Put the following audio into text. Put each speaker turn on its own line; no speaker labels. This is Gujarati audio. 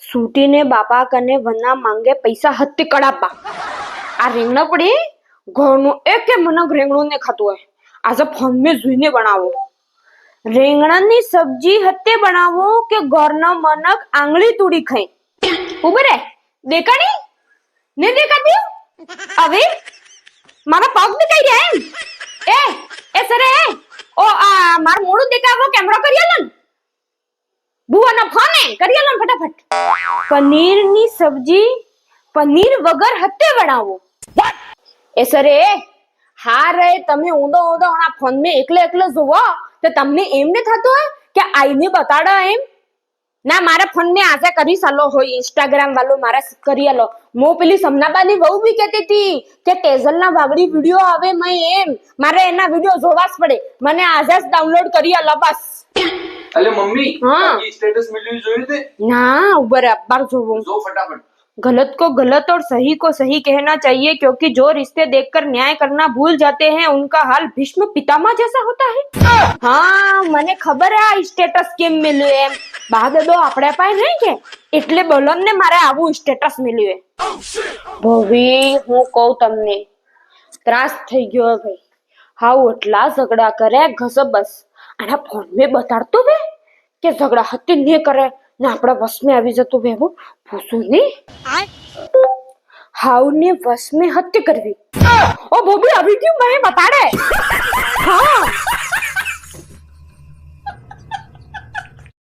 सूटी बापा कने वना मांगे पैसा हत्ती कड़ापा आ रेंगना पड़ी घरनु एक मनक रेंगणो ने खातो है आज फोन में जुईने बनावो रेंगणानी सब्जी हत्ते बनावो के घरना मनक आंगली तोड़ी खाए उबरे देखाणी ने देखाती अबे मारा पग दिखाई रे ए सरे ओ आ मार मोडू देखावो कैमरा करियालन बुआना फोन है करियालन फटाफट पनीर नी सब्जी पनीर वगर हत्ते बनावो ए सरे હા રે તમે ઊંધો ઊંધો આ ફોન મે એકલે એકલે જોવો તો તમને એમ ને થતો હે કે આઈને બતાડો એમ ના મારા ફોન ને આસે કરી સાલો હોય ઇન્સ્ટાગ્રામ વાળો મારા કરી આલો મો પેલી સમનાબાની વહુ બી કહેતી હતી કે તેજલ ના વાગડી વિડિયો આવે મે એમ મારે એના વિડિયો જોવા જ પડે મને આજે જ ડાઉનલોડ કરી આલો બસ
અલે મમ્મી ये स्टेटस मिलियो જોયું તે
ના ઉબર અખબાર જોવો
જો फटाफट
गलत को गलत और सही को सही कहना चाहिए क्योंकि जो रिश्ते देखकर न्याय करना भूल जाते हैं उनका हाल भीष्म पितामह जैसा होता है हाँ મને ખબર હે આ સ્ટેટસ કેમ મળ્યું એમ બાદડો આપણે પાય નહીં કે એટલે બોલન ને મારે આવું સ્ટેટસ મળ્યું હે ભવી હું કહું તમને ત્રાસ થઈ ગયો ભાઈ હાઉ એટલા ઝઘડા કરે ઘસબસ આના ફોન મે બતાડતો બે કે ઝઘડા હત્તી ને કરે ના આપણા વશ में આવી જતું વેવું પૂછું ને હાઉ ને વશ में હત્યા કરવી ઓ બોબી આવી ગયું મને બતાડે હા